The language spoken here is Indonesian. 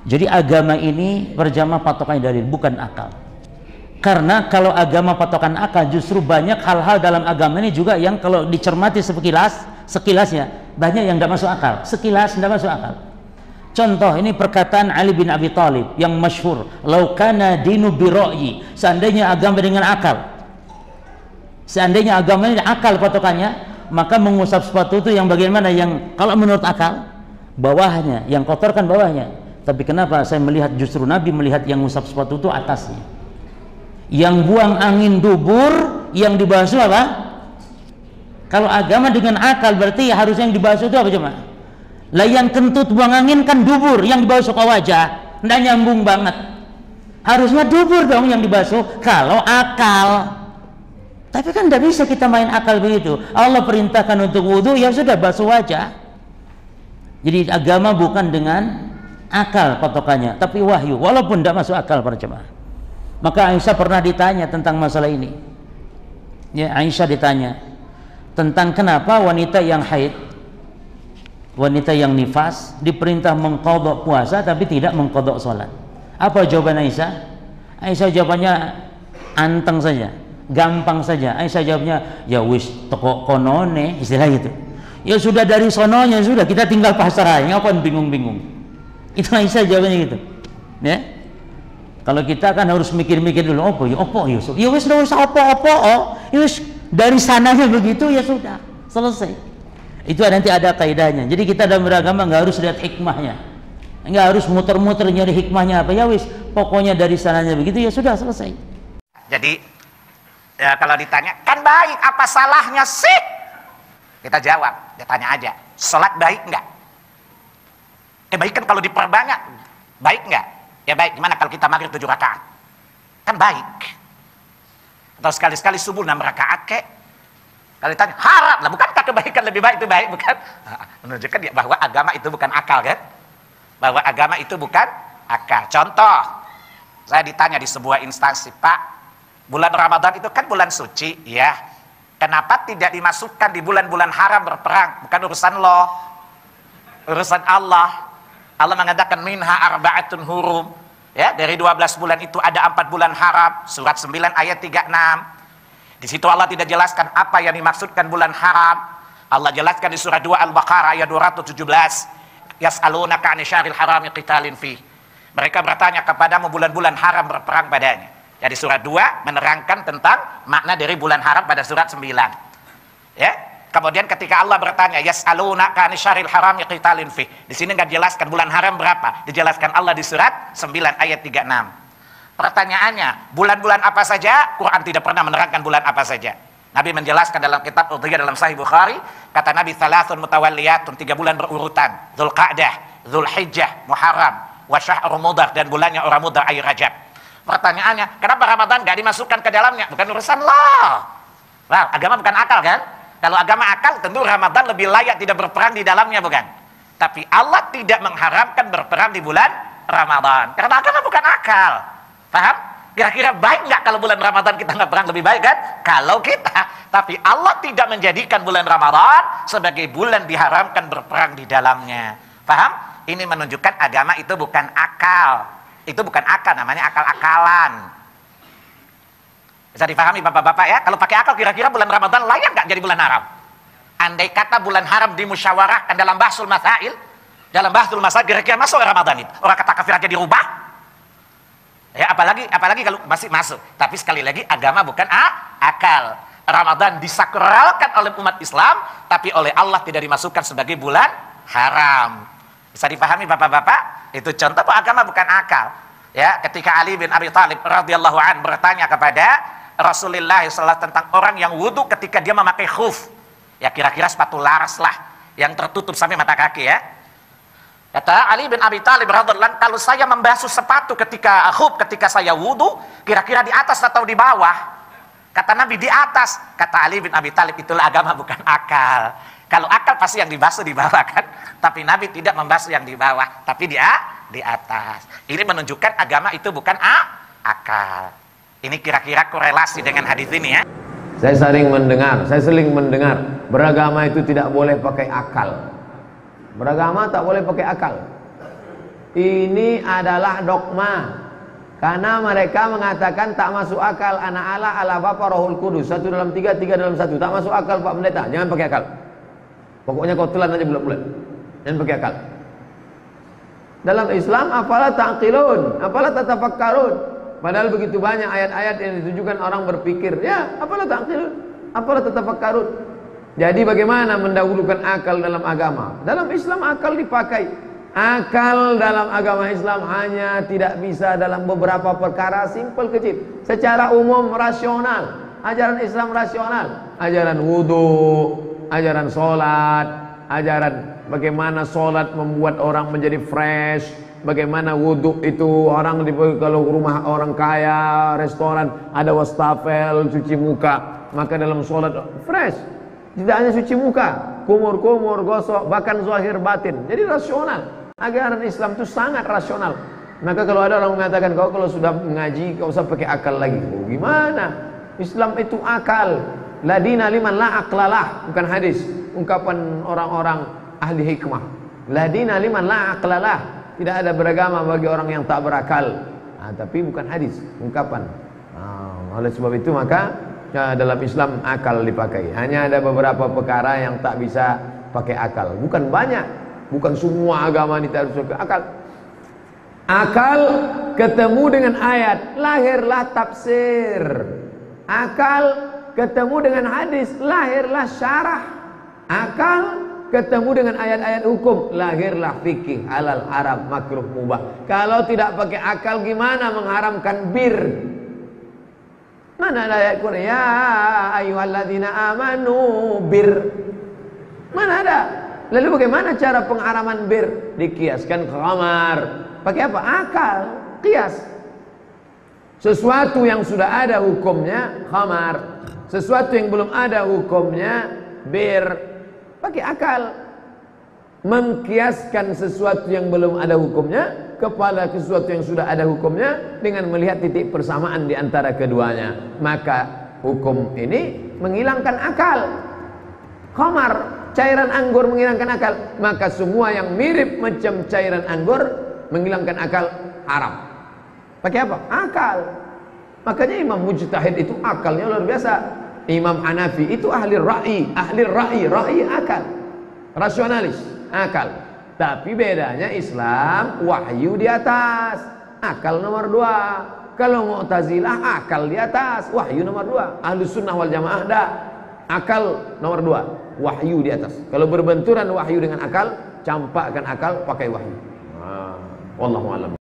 Jadi agama ini berjamaah patokannya dalil, bukan akal. Karena kalau agama patokan akal, justru banyak hal-hal dalam agama ini juga yang kalau dicermati sekilasnya banyak yang tidak masuk akal. Sekilas tidak masuk akal. Contoh, ini perkataan Ali bin Abi Thalib yang masyhur, "Lau kana dinu bi ra'yi", seandainya agama dengan akal. Seandainya agama ini akal patokannya, maka mengusap sepatu itu yang bagian mana yang kalau menurut akal? Bawahnya, yang kotor kan bawahnya. Tapi kenapa saya melihat justru Nabi melihat yang ngusap sepatu itu atasnya? Yang buang angin dubur, yang dibasuh apa? Kalau agama dengan akal berarti harusnya yang dibasuh itu apa coba? Lah yang kentut buang angin kan dubur, yang dibasuh ke wajah, nggak nyambung banget. Harusnya dubur dong yang dibasuh kalau akal. Tapi kan tidak bisa kita main akal begitu. Allah perintahkan untuk wudhu, ya sudah basuh wajah. Jadi agama bukan dengan akal patokannya, tapi wahyu, walaupun tidak masuk akal para jemaah. Maka Aisyah pernah ditanya tentang masalah ini. Ya, Aisyah ditanya tentang kenapa wanita yang haid, wanita yang nifas diperintah mengqadha puasa tapi tidak mengqadha salat. Apa jawaban Aisyah? Aisyah jawabannya anteng saja, gampang saja. Aisyah jawabnya, ya wis toko konone, istilah gitu. Ya sudah dari sononya sudah, kita tinggal pasrah, ngapain bingung-bingung. Itu Aisyah jawabannya gitu. Ya. Kalau kita kan harus mikir-mikir dulu, ya wis enggak usah ya wis dari sananya begitu ya sudah, selesai. Itu nanti ada kaidahnya. Jadi kita dalam beragama nggak harus lihat hikmahnya, nggak harus muter-muter nyari hikmahnya apa, ya wis pokoknya dari sananya begitu ya sudah, selesai. Jadi ya, kalau ditanya kan baik, apa salahnya sih? Kita jawab, dia tanya aja, sholat baik nggak? Baik kan kalau diperbanyak, baik nggak? Ya baik. Gimana kalau kita maghrib 7 rakaat? Kan baik. Atau sekali-sekali subuh 6 rakaat kek? Kalau ditanya haram lah, bukankah kebaikan lebih baik? Itu baik bukan? Menunjukkan ya bahwa agama itu bukan akal kan? Bahwa agama itu bukan akal. Contoh, saya ditanya di sebuah instansi, Pak, bulan Ramadan itu kan bulan suci, ya. Kenapa tidak dimasukkan di bulan-bulan haram berperang? Bukan urusan lo, urusan Allah. Allah mengatakan minha arba'atun hurum, ya, dari 12 bulan itu ada 4 bulan haram, surat 9 ayat 36. Di situ Allah tidak jelaskan apa yang dimaksudkan bulan haram. Allah jelaskan di surah 2 Al-Baqarah ayat 217, yas'alunaka 'anil syahril harami qitalin fi. Mereka bertanya kepadamu bulan-bulan haram berperang padanya. Jadi surat 2 menerangkan tentang makna dari bulan haram pada surat 9. Ya. Kemudian ketika Allah bertanya, yas'alunaka 'anil syahril harami qitalin fi. Di sini enggak dijelaskan bulan haram berapa. Dijelaskan Allah di surat 9 ayat 36. Pertanyaannya, bulan-bulan apa saja? Quran tidak pernah menerangkan bulan apa saja. Nabi menjelaskan dalam kitab Udhiyah dalam Sahih Bukhari, kata Nabi, thalathun mutawalliyatun, 3 bulan berurutan. Dzulqa'dah, Dzulhijjah, Muharram, wa syahrul mudhar, dan bulannya orang mudhar ay Rajab. Pertanyaannya, kenapa Ramadan enggak dimasukkan ke dalamnya? Bukan urusan lo. Nah, agama bukan akal kan? Kalau agama akal, tentu Ramadan lebih layak tidak berperang di dalamnya, bukan? Tapi Allah tidak mengharamkan berperang di bulan Ramadan. Karena agama bukan akal. Paham? Kira-kira baik nggak kalau bulan Ramadan kita nggak perang, lebih baik kan? Kalau kita. Tapi Allah tidak menjadikan bulan Ramadan sebagai bulan diharamkan berperang di dalamnya. Paham? Ini menunjukkan agama itu bukan akal. Itu bukan akal, namanya akal-akalan. Bisa dipahami bapak-bapak ya? Kalau pakai akal kira-kira bulan Ramadan layak nggak jadi bulan haram? Andai kata bulan haram dimusyawarahkan dalam bahsul masail, kira-kira masuk Ramadan itu? Orang kata kafir aja dirubah? Ya apalagi kalau masih masuk. Tapi sekali lagi agama bukan akal. Ramadan disakralkan oleh umat Islam, tapi oleh Allah tidak dimasukkan sebagai bulan haram. Bisa dipahami bapak-bapak? Itu contoh bahwa agama bukan akal. Ya, ketika Ali bin Abi Thalib radhiyallahu an bertanya kepada Rasulullah SAW tentang orang yang wudhu ketika dia memakai khuf, ya kira-kira sepatu laras lah yang tertutup sampai mata kaki ya. Kata Ali bin Abi Thalib radhiyallahu an, kalau saya membasuh sepatu ketika khuf, ketika saya wudhu, kira-kira di atas atau di bawah? Kata Nabi di atas. Kata Ali bin Abi Thalib, itulah agama bukan akal. Kalau akal pasti yang dibasuh di bawah kan, tapi Nabi tidak membasuh yang di bawah, tapi di atas. Ini menunjukkan agama itu bukan akal. Ini kira-kira korelasi dengan hadis ini ya. Saya sering mendengar beragama itu tidak boleh pakai akal. Beragama tak boleh pakai akal. Ini adalah dogma. Karena mereka mengatakan tak masuk akal, anak Allah, Allah Bapa, Rohul Kudus, satu dalam tiga, tiga dalam satu. Tak masuk akal Pak Pendeta, jangan pakai akal. Pokoknya kau telan aja bulat-bulat, jangan pakai akal. Dalam Islam, apalah ta'qilun, apalah tatafakkarun. Padahal begitu banyak ayat-ayat yang ditujukan orang berpikir. Ya, apalah ta'qilun, apalah tatafakkarun. Jadi bagaimana mendahulukan akal dalam agama? Dalam Islam akal dipakai. Akal dalam agama Islam hanya tidak bisa dalam beberapa perkara simpel kecil. Secara umum rasional. Ajaran Islam rasional. Ajaran wudu, ajaran sholat, ajaran bagaimana sholat membuat orang menjadi fresh, bagaimana wudhu itu orang kalau rumah orang kaya, restoran ada wastafel, cuci muka, maka dalam sholat fresh. Tidak hanya cuci muka, kumur-kumur, gosok, bahkan zahir batin. Jadi rasional. Ajaran Islam itu sangat rasional. Maka kalau ada orang mengatakan kau kalau sudah mengaji kau usah pakai akal lagi. Oh, gimana? Islam itu akal. La dina liman la aqlalah, bukan hadis. Ungkapan orang-orang ahli hikmah. La dina liman la aqlalah. Tidak ada beragama bagi orang yang tak berakal. Tapi bukan hadis, ungkapan. Oleh sebab itu maka dalam Islam akal dipakai. Hanya ada beberapa perkara yang tak bisa pakai akal. Bukan banyak. Bukan semua agama ini harus pakai akal. Akal ketemu dengan ayat, lahirlah tafsir. Akal ketemu dengan hadis, lahirlah syarah. Akal ketemu dengan ayat-ayat hukum, lahirlah fikih, halal, haram, makruh, mubah. Kalau tidak pakai akal gimana mengharamkan bir? Mana ada ayat Quran? Ya ayyuhalladzina amanu bir. Mana ada? Lalu bagaimana cara pengharaman bir? Dikiaskan ke khamar. Pakai apa? Akal, kias. Sesuatu yang sudah ada hukumnya khamar, sesuatu yang belum ada hukumnya bir. Pakai akal. Mengkiaskan sesuatu yang belum ada hukumnya kepada sesuatu yang sudah ada hukumnya dengan melihat titik persamaan di antara keduanya. Maka hukum ini menghilangkan akal. Khamar, cairan anggur menghilangkan akal. Maka semua yang mirip macam cairan anggur menghilangkan akal, haram. Pakai apa? Akal. Makanya Imam Mujtahid itu akalnya luar biasa. Imam Hanafi itu ahli ra'i akal. Rasionalis, akal. Tapi bedanya Islam wahyu di atas, akal nomor 2. Kalau Mu'tazilah akal di atas, wahyu nomor 2. Ahlus Sunnah wal Jamaah dah, akal nomor 2, wahyu di atas. Kalau berbenturan wahyu dengan akal, campakkan akal pakai wahyu. Wallahu a'lam.